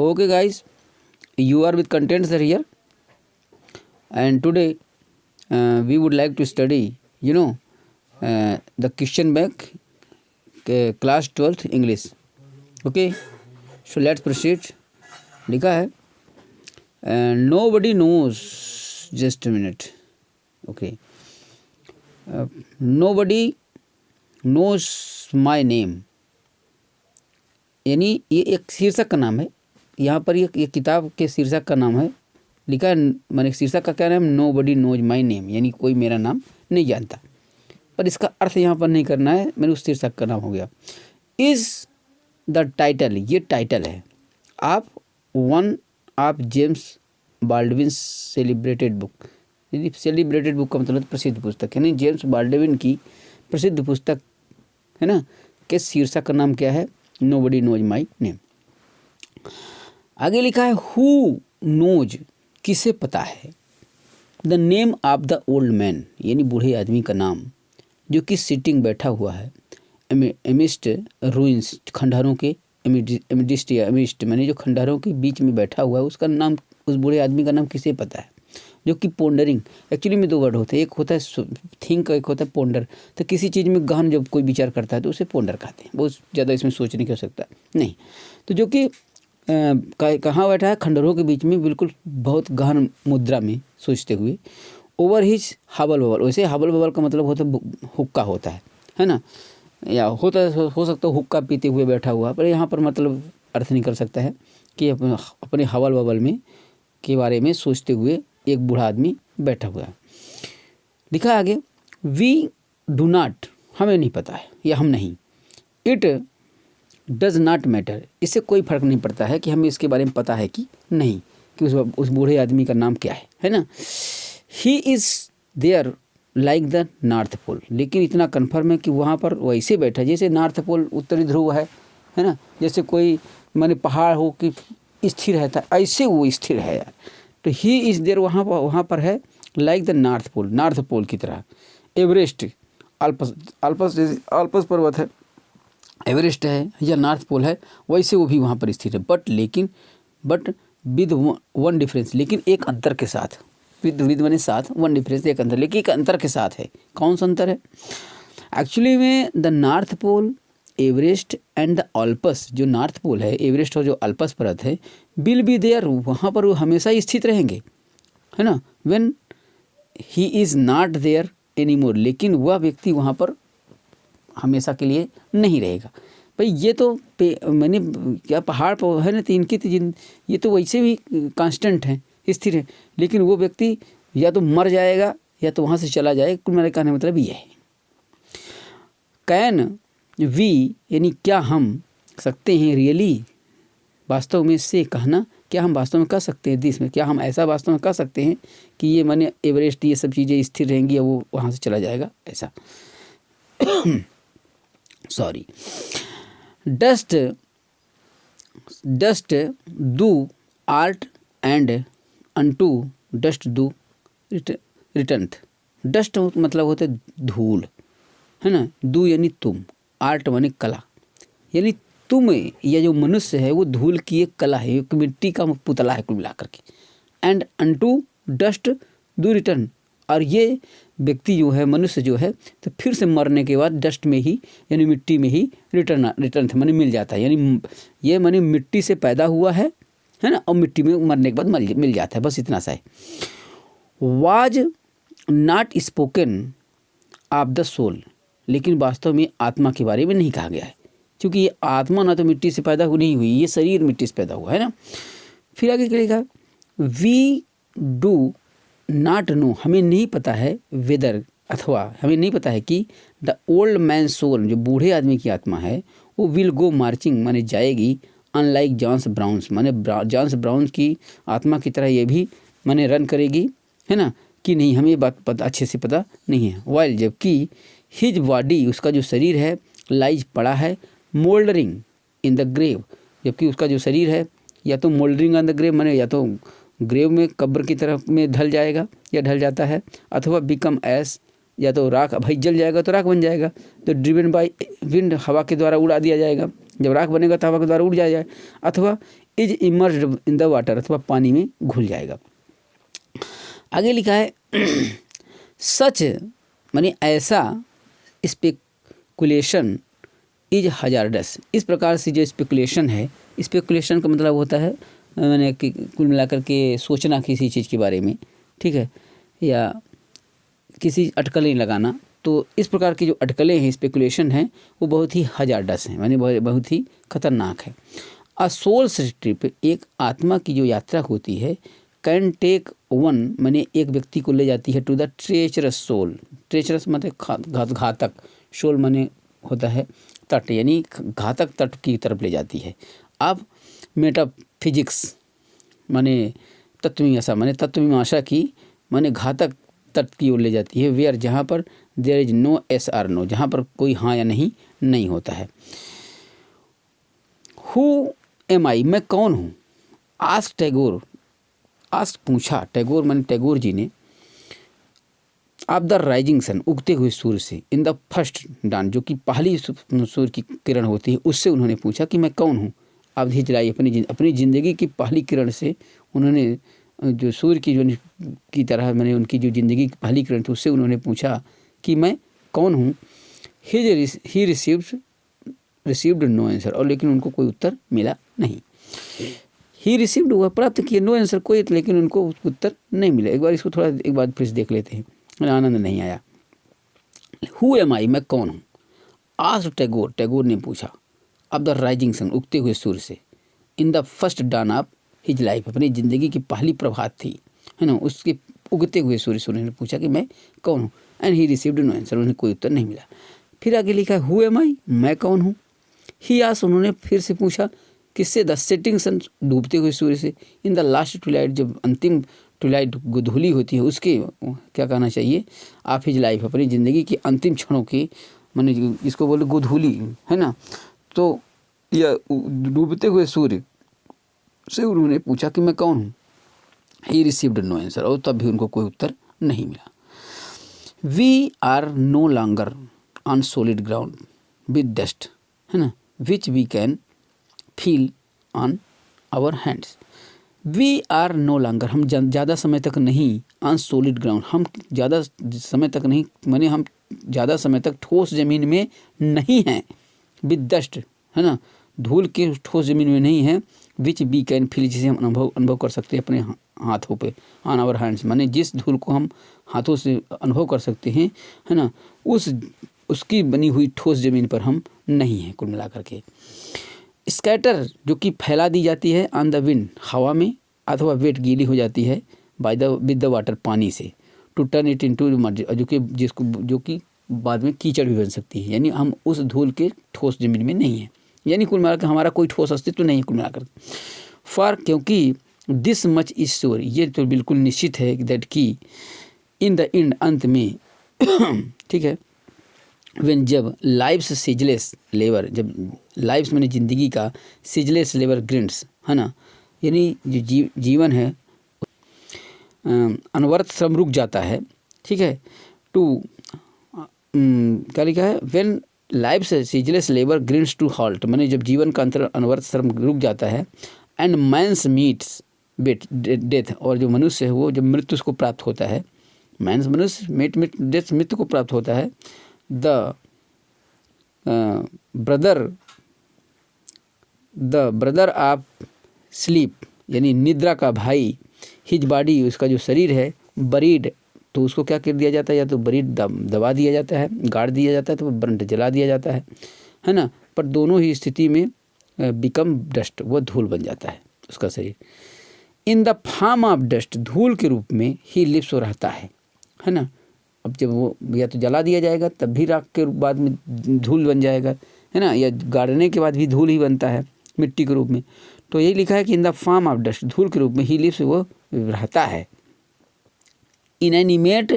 Okay guys, you are with contents are here, and today we would like to study the question bank class 12th English. Okay, so let's proceed. लिखा है nobody knows, just a minute. Okay, nobody knows my name, यानी ये एक शीर्षक का नाम है। यहाँ पर ये किताब के शीर्षक का नाम है, लिखा है मैंने शीर्षक का क्या नाम, nobody knows my name, यानी कोई मेरा नाम नहीं जानता। पर इसका अर्थ यहाँ पर नहीं करना है, मैंने उस शीर्षक का नाम हो गया। इज़ द टाइटल, ये टाइटल है आप one of James Baldwin celebrated book, यानी सेलिब्रेटेड बुक का मतलब प्रसिद्ध पुस्तक, यानी जेम्स बाल्डविन की प्रसिद्ध पुस्तक है ना के शीर्षक का नाम क्या है, nobody knows my name. आगे लिखा है हु नोज, किसे पता है, the name of the old man, यानी बूढ़े आदमी का नाम जो कि सिटिंग बैठा हुआ है एमिस्ट रूइंस, खंडहरों के एमिडिस्ट या एमिस्ट माने जो खंडहरों के बीच में बैठा हुआ है, उसका नाम, उस बूढ़े आदमी का नाम किसे पता है। जो कि पोंडरिंग, एक्चुअली में दो वर्ड होते हैं, एक होता है थिंक, एक होता है पोंडर। तो किसी चीज़ में गहन जब कोई विचार करता है तो उसे पोंडर कहते हैं, बहुत ज़्यादा इसमें सोचने की आवश्यकता नहीं। तो जो कि कहाँ बैठा है, खंडहरों के बीच में, बिल्कुल बहुत गहन मुद्रा में सोचते हुए। ओवर हिज हबल बबल, वैसे हबल बबल का मतलब होता है हुक्का होता है ना, या हो सकता है हुक्का पीते हुए बैठा हुआ, पर यहाँ पर मतलब अर्थ नहीं कर सकता है कि अपने हबल बबल में के बारे में सोचते हुए एक बूढ़ा आदमी बैठा हुआ है। लिखा आगे वी डू नॉट, हमें नहीं पता है या हम नहीं, इट डज नॉट मैटर, इससे कोई फर्क नहीं पड़ता है कि हमें इसके बारे में पता है कि नहीं, कि उस बूढ़े आदमी का नाम क्या है ना। He is there like the north pole, लेकिन इतना कन्फर्म है कि वहाँ पर वैसे बैठा जैसे नॉर्थ पोल उत्तरी ध्रुव है ना, जैसे कोई माने पहाड़ हो कि स्थिर रहता है, ऐसे वो स्थिर है यार। तो ही इज़ देयर वहाँ पर है लाइक द नॉर्थ पोल की तरह। एवरेस्ट, अल्पस पर्वत है, एवरेस्ट है या नॉर्थ पोल है, वैसे वो भी वहाँ पर स्थिर है। बट विद वन डिफरेंस, लेकिन एक अंतर के साथ, विद माने साथ, वन डिफरेंस एक अंतर, लेकिन एक अंतर के साथ है। कौन सा अंतर है? एक्चुअली में the north pole, Everest and the Alps, जो नॉर्थ पोल है, एवरेस्ट और जो अल्पस पर्वत है, विल बी देयर, वहाँ पर वो हमेशा स्थित रहेंगे, है ना। When he is not there any more, लेकिन वह व्यक्ति वहाँ पर हमेशा के लिए नहीं रहेगा। भाई ये तो मैंने क्या पहाड़ पर है ना, तो इनकी तो ये तो वैसे भी कांस्टेंट है, स्थिर है, लेकिन वो व्यक्ति या तो मर जाएगा या तो वहाँ से चला जाएगा। कुल मेरे कहने मतलब ये है। कैन वी, यानी क्या हम सकते हैं, रियली, वास्तव में, से कहना, क्या हम वास्तव में कह सकते हैं, दिस में, क्या हम ऐसा वास्तव में कह सकते हैं कि ये माने एवरेस्ट ये सब चीज़ें स्थिर रहेंगी या वो वहाँ से चला जाएगा, ऐसा। Sorry. Dust do art and unto dust do return. Dust मतलब होता है धूल, है ना, डू यानी तुम, आर्ट माने कला, यानी तुम या जो मनुष्य है वो धूल की एक कला है, एक मिट्टी का पुतला है कुल मिलाकर के। And unto dust do return, और ये व्यक्ति जो है, मनुष्य जो है, तो फिर से मरने के बाद डस्ट में ही यानी मिट्टी में ही रिटर्न माने मिल जाता है, यानी ये माने मिट्टी से पैदा हुआ है ना, और मिट्टी में मरने के बाद मिल जाता है, बस इतना सा है। Was not spoken of the soul, लेकिन वास्तव में आत्मा के बारे में नहीं कहा गया है, क्योंकि ये आत्मा ना तो मिट्टी से पैदा नहीं हुई, ये शरीर मिट्टी से पैदा हुआ है ना। फिर आगे क्या लिखा, वी डू नॉट नो, हमें नहीं पता है, वेदर, अथवा हमें नहीं पता है कि द ओल्ड मैन सोल, जो बूढ़े आदमी की आत्मा है, वो विल गो मार्चिंग माने जाएगी, अनलाइक जॉन्स ब्राउन्स माने जॉन्स ब्राउन्स की आत्मा की तरह ये भी माने रन करेगी, है ना, कि नहीं, हमें ये बात पता अच्छे से पता नहीं है। वाइल, जबकि हिज बॉडी, उसका जो शरीर है, लाइज पड़ा है, मोल्डरिंग इन द ग्रेव, जबकि उसका जो शरीर है या तो मोल्डरिंग इन द ग्रेव माने या तो ग्रेव में, कब्र की तरफ में ढल जाएगा या ढल जाता है, अथवा बिकम एस, या तो राख, भाई जल जाएगा तो राख बन जाएगा, तो ड्रिवन बाय विंड, हवा के द्वारा उड़ा दिया जाएगा, जब राख बनेगा तो हवा के द्वारा उड़ जाएगा, अथवा is emerged in the water, अथवा पानी में घुल जाएगा। आगे लिखा है सच माने ऐसा, स्पेकुलेशन इज हजार्डस, इस प्रकार से जो स्पेकुलेशन है, स्पेकुलेशन का मतलब होता है मैंने कि कुल मिलाकर के सोचना किसी चीज़ के बारे में, ठीक है, या किसी अटकलें लगाना। तो इस प्रकार की जो अटकलें हैं, स्पेकुलेशन हैं, वो बहुत ही हजार्डस हैं, माने बहुत ही खतरनाक है। अ सोल्स ट्रिप, एक आत्मा की जो यात्रा होती है, कैन टेक वन माने एक व्यक्ति को ले जाती है to the treacherous soul, treacherous मतलब घातक, सोल माने होता है तट, यानी घातक तट की तरफ ले जाती है। अब मेटाफिजिक्स माने तत्वमीमांसा, माने तत्वमीमांसा की माने घातक तट की ओर ले जाती है, वेयर जहाँ पर there is no S R no, जहाँ पर कोई हाँ या नहीं होता है। हु एम आई, मैं कौन हूँ, आस्क टैगोर, आस्क पूछा, टैगोर माने टैगोर जी ने, ऑफ द राइजिंग सन, उगते हुए सूर्य से, इन द फर्स्ट डान, जो कि पहली सूर्य की किरण होती है, उससे उन्होंने पूछा कि मैं कौन हूँ। अब ही जलाई अपनी ज़िंदगी की पहली किरण से उन्होंने जो सूर्य की जो की तरह मैंने उनकी जो ज़िंदगी की पहली किरण थी, उससे उन्होंने पूछा कि मैं कौन हूँ। ही रिसीव्ड नो आंसर, और लेकिन उनको कोई उत्तर मिला नहीं। ही रिसीव्ड, हुआ प्राप्त किया, नो आंसर, कोई, लेकिन उनको उत्तर नहीं मिला। एक बार इसको थोड़ा एक बार फिर से देख लेते हैं, आनंद नहीं आया। हु एम आई, मैं कौन हूँ, आस्क्ड टैगोर, टैगोर ने पूछा, अब द राइजिंग सन, उगते हुए सूर्य से, in the first dawn of his life, अपनी ज़िंदगी की पहली प्रभात थी, है ना, उसके उगते हुए सूर्य से उन्होंने पूछा कि मैं कौन हूँ। And he received no answer, उन्हें कोई उत्तर नहीं मिला। फिर आगे लिखा है हु एम आई, मैं कौन हूँ। ही आस्क्ड, उन्होंने फिर से पूछा, किससे, द सेटिंग सन, डूबते हुए सूर्य से, इन द लास्ट ट्विलाइट, जब अंतिम ट्विलाइट गोधूली होती है, उसके क्या कहना चाहिए, ऑफ हिज लाइफ, अपनी ज़िंदगी की अंतिम क्षणों की, मैंने इसको बोले गोधूली, है ना, तो यह डूबते हुए सूर्य से उन्होंने पूछा कि मैं कौन हूँ। ही रिसीव्ड नो आंसर, और तब भी उनको कोई उत्तर नहीं मिला। We are no longer on solid ground with dust, है ना, which we can feel on our hands. We are no longer, हम ज़्यादा समय तक नहीं, ऑन सॉलिड ग्राउंड, हम ज़्यादा समय तक नहीं, माने हम ज़्यादा समय तक ठोस ज़मीन में नहीं हैं, विद डस्ट, है ना, धूल के ठोस ज़मीन में नहीं है, विच वी कैन फील, जिसे हम अनुभव कर सकते हैं अपने हाथों पे, ऑन आवर हैंड्स, माने जिस धूल को हम हाथों से अनुभव कर सकते हैं, है ना, उसकी बनी हुई ठोस ज़मीन पर हम नहीं हैं कुल मिलाकर के। स्कैटर, जो कि फैला दी जाती है, ऑन द विंड, हवा में, अथवा वेट, गीली हो जाती है, विद द वाटर, पानी से, to turn it into mud, जो कि बाद में कीचड़ भी बन सकती है, यानी हम उस धूल के ठोस ज़मीन में नहीं हैं, यानी कुल मिलाकर हमारा कोई ठोस अस्तित्व नहीं है कुल मिलाकर। फॉर, क्योंकि दिस मच इज श्योर, ये तो बिल्कुल निश्चित है दैट कि इन द एंड, अंत में ठीक है, व्हेन, जब लाइफ्स सीजलेस लेबर, जब लाइफ्स मैंने ज़िंदगी का सीजलेस लेबर ग्रिंड्स, है ना, यानी जो जीवन है अनवरत श्रम रुक जाता है, ठीक है, टू क्या लिखा है, when life's ceaseless labour grinds to halt, मैंने जब जीवन का अनवरत श्रम रुक जाता है, एंड मैंस मीट्स डेथ, और जो मनुष्य है वो जब मृत्यु को प्राप्त होता है, मैंस मनुष्य, मीट डेथ, मृत्यु को प्राप्त होता है, द ब्रदर ऑफ स्लीप, यानी निद्रा का भाई, हिज बॉडी, उसका जो शरीर है, बरीड, तो उसको क्या कर दिया जाता है, या तो बरीड दबा दिया जाता है, गाड़ दिया जाता है, तो बर्न्ट जला दिया जाता है ना, पर दोनों ही स्थिति में बिकम डस्ट, वो धूल बन जाता है उसका शरीर। इन द फॉर्म ऑफ डस्ट, धूल के रूप में ही लिप्स रहता है ना। अब जब वो या तो जला दिया जाएगा तब भी राख के बाद में धूल बन जाएगा, है ना, या गाड़ने के बाद भी धूल ही बनता है मिट्टी के रूप में। तो यही लिखा है कि in the form of dust, धूल के रूप में ही लिप्स वो रहता है। Inanimate,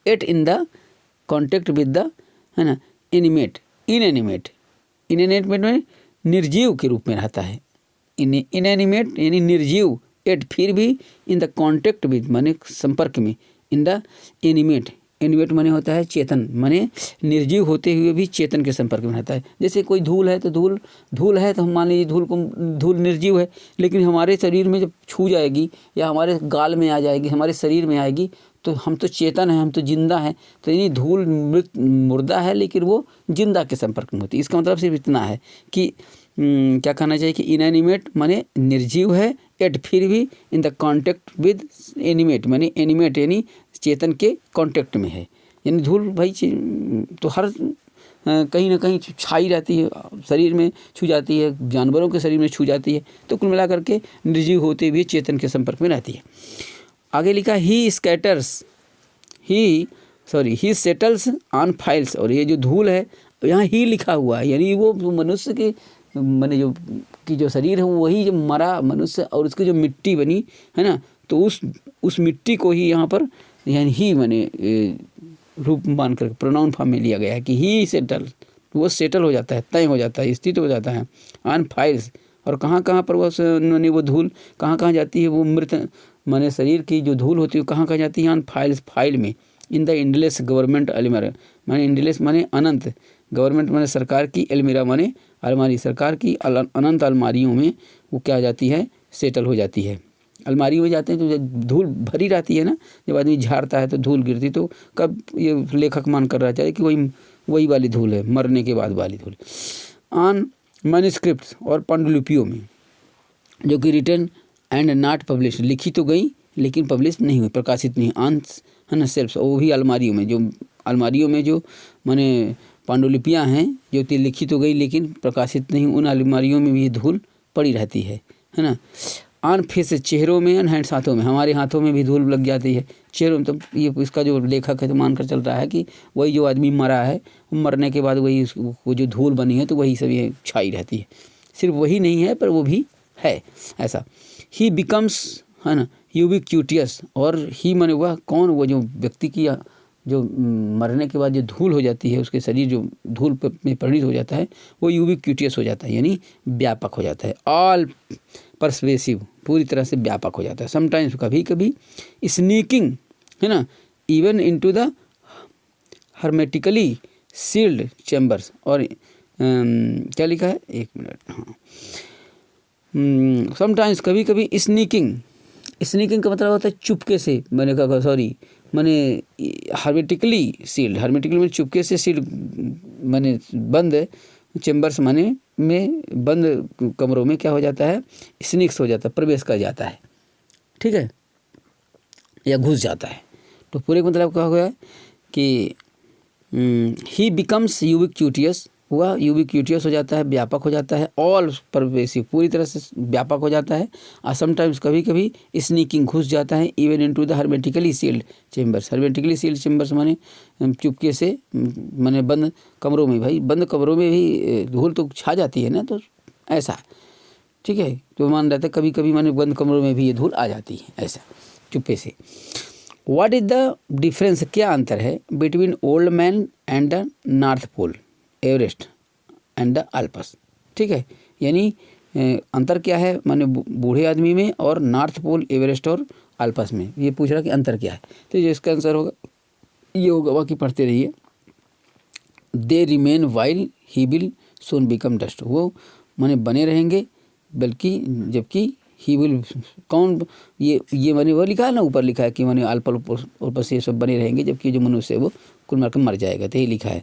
at in the contact with the, है ना, इनएनिमेट में निर्जीव के रूप में रहता है। इनएनिमेट यानी निर्जीव, एट फिर भी इन द कॉन्टेक्ट विद माने संपर्क में, इन द एनिमेट एनिमेट माने होता है चेतन, माने निर्जीव होते हुए भी चेतन के संपर्क में रहता है। जैसे कोई धूल है तो धूल है तो हम मान लीजिए धूल निर्जीव है, लेकिन हमारे शरीर में जब छू जाएगी या हमारे गाल में आ जाएगी, हमारे शरीर में आएगी, तो हम तो चेतन हैं, हम तो जिंदा हैं। तो यानी धूल मुर्दा है लेकिन वो जिंदा के संपर्क में होती है। इसका मतलब सिर्फ इतना है कि क्या कहना चाहिए कि इनएनिमेट माने निर्जीव है, एट फिर भी इन द कॉन्टेक्ट विद एनिमेट माने एनिमेट यानी चेतन के कांटेक्ट में है। यानी धूल भाई तो हर कहीं ना कहीं छाई रहती है, शरीर में छू जाती है, जानवरों के शरीर में छू जाती है, तो कुल मिला करके निर्जीव होते हुए चेतन के संपर्क में रहती है। आगे लिखा ही सेटल्स ऑन फाइल्स, और ये जो धूल है यहाँ ही लिखा हुआ है, यानी वो मनुष्य के माने जो शरीर है वही जो मरा मनुष्य और उसकी जो मिट्टी बनी है ना, तो उस मिट्टी को ही यहाँ पर यानी ही माने रूप मान कर प्रोनाउन फॉर्म में लिया गया है कि ही सेटल, वो सेटल हो जाता है, तय हो जाता है, स्थित हो जाता है ऑन फाइल्स। और कहाँ पर वो धूल कहाँ जाती है, वो मृत माने शरीर की जो धूल होती है कहाँ जाती है, ऑन फाइल्स, फाइल में। इन द एंडलेस गवर्नमेंट अलमीरा माने एंडलेस माने अनंत, गवर्नमेंट माने सरकार की, अलमीरा माने अलमारी, सरकार की अनंत अलमारियों में वो क्या जाती है, सेटल हो जाती है। अलमारी में जाते हैं तो जब धूल भरी रहती है ना, जब आदमी झाड़ता है तो धूल गिरती, तो कब ये लेखक मान कर रहा चाहिए कि वही वाली धूल है, मरने के बाद वाली धूल। ऑन मैन्युस्क्रिप्ट और पांडुलिपियों में जो कि रिटन एंड नॉट पब्लिश, लिखी तो गई लेकिन पब्लिश नहीं हुई, प्रकाशित नहीं। ऑन है ना सेल्फ, वो भी अलमारियों में जो माने पांडुलिपियाँ हैं जो लिखी तो गई लेकिन प्रकाशित नहीं, उन अलमारियों में भी धूल पड़ी रहती है ना। ऑन फेस, चेहरों में, एंड हैंड्स, हाथों में, हमारे हाथों में भी धूल लग जाती है, चेहरों में। तो ये इसका जो लेखक है तो मानकर चल रहा है कि वही जो आदमी मरा है, मरने के बाद वही वो जो धूल बनी है तो वही सब ये छाई रहती है। सिर्फ वही नहीं है पर वो भी है ऐसा। ही बिकम्स है ना यूबिक्यूटियस, और ही माने वह कौन, वो जो व्यक्ति की जो मरने के बाद जो धूल हो जाती है, उसके शरीर जो धूल में परिणित हो जाता है, वो यूबिक्यूटियस हो जाता है, यानी व्यापक हो जाता है। ऑल परसवेसिव, पूरी तरह से व्यापक हो जाता है। समटाइम्स, कभी कभी, स्नीकिंग है ना, even into the hermetically sealed chambers, और क्या लिखा है, एक मिनट, हाँ, समटाइम्स, कभी कभी, स्नीकिंग का मतलब होता है चुपके से, मैंने कहा सॉरी, मैंने हर्मेटिकली सील्ड, हर्मेटिकली में चुपके से, सील्ड मैंने बंद, चैम्बर्स माने में बंद कमरों में क्या हो जाता है, स्निक्स हो जाता है, प्रवेश कर जाता है, ठीक है, या घुस जाता है। तो पूरे मतलब क्या हो गया कि ही बिकम्स यूबिक्यूटियस, वह यूबिक्यूटियस हो जाता है, व्यापक हो जाता है। ऑल परवेसिव, पूरी तरह से व्यापक हो जाता है। और समटाइम्स, कभी कभी, स्नीकिंग, घुस जाता है। Even into the hermetically sealed chambers, hermetically sealed chambers माने चुपके से माने बंद कमरों में, भाई बंद कमरों में भी धूल तो छा जाती है ना, तो ऐसा, ठीक है। तो मान रहता है कभी कभी माने बंद कमरों में भी ये धूल आ जाती है ऐसा चुप्पे से। व्हाट इज द डिफरेंस, क्या अंतर है, between old man and the north pole, Everest and the Alps, ठीक है। यानी अंतर क्या है माने बूढ़े आदमी में और नॉर्थ पोल, एवरेस्ट और अल्पस में, ये पूछ रहा कि अंतर क्या है। तो ये इसका आंसर होगा, ये होगा, बाकी पढ़ते रहिए। दे remain while he will soon become dust, वो माने बने रहेंगे बल्कि जबकि ही विल, कौन, ये माने वो लिखा है ना, ऊपर लिखा है कि माने अल्पस ये सब बने रहेंगे, जबकि जो मनुष्य है वो कुल मिलाकर मर जाएगा। तो ये लिखा है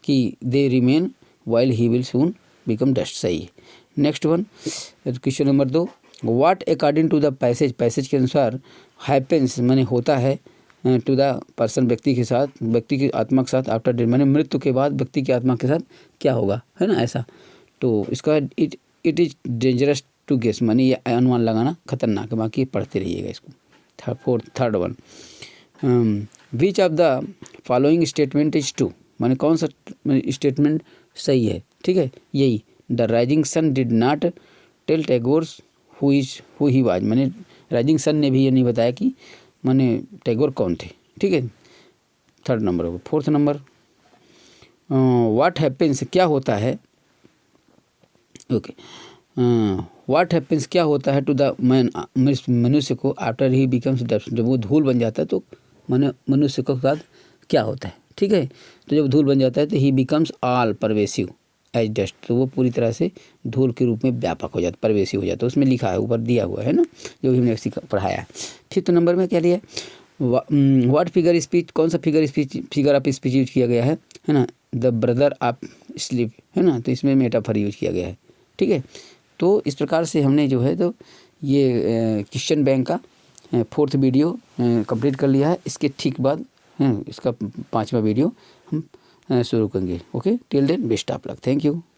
कि they remain while he will soon become dust, सही है। Next one, question number 2, what according to the passage के अनुसार हैपेंस माने होता है टू द पर्सन, व्यक्ति के साथ, व्यक्ति की आत्मा के साथ, आफ्टर डेथ माने मृत्यु के बाद व्यक्ति की आत्मा के साथ क्या होगा, है ना ऐसा। तो इसका it is dangerous to guess, माने ये अनुमान लगाना खतरनाक है। बाकी पढ़ते रहिएगा इसको। Third one, which of the following statement is true, माने कौन सा स्टेटमेंट सही है, ठीक है। यही, the rising sun did not tell Tagore who he was, माने राइजिंग सन ने भी ये नहीं बताया कि माने टैगोर कौन थे, ठीक है। थर्ड नंबर होगा। फोर्थ नंबर, व्हाट हैपेंस, क्या होता है, ओके, व्हाट हैपेंस, क्या होता है टू द मैन, मनुष्य को, आफ्टर ही बिकम्स डस्ट, जब वो धूल बन जाता है तो माने मनुष्य के साथ क्या होता है, ठीक है। तो जब धूल बन जाता है तो he becomes all pervasive as dust, तो वो पूरी तरह से धूल के रूप में व्यापक हो जाता, परवेसिव हो जाता है। उसमें लिखा है, ऊपर दिया हुआ है ना, जो भी हमने पढ़ाया है। ठीक, तो नंबर में क्या लिया, व्हाट फिगर स्पीच, कौन सा फिगर ऑफ स्पीच यूज किया गया है ना, द ब्रदर ऑफ स्लीप, है ना, तो इसमें मेटाफर यूज किया गया है। ठीक है, तो इस प्रकार से हमने जो है तो ये क्वेश्चन बैंक का 4th वीडियो कंप्लीट कर लिया है। इसके ठीक बाद इसका 5वां वीडियो हम शुरू करेंगे। Okay, till then best of luck, thank you.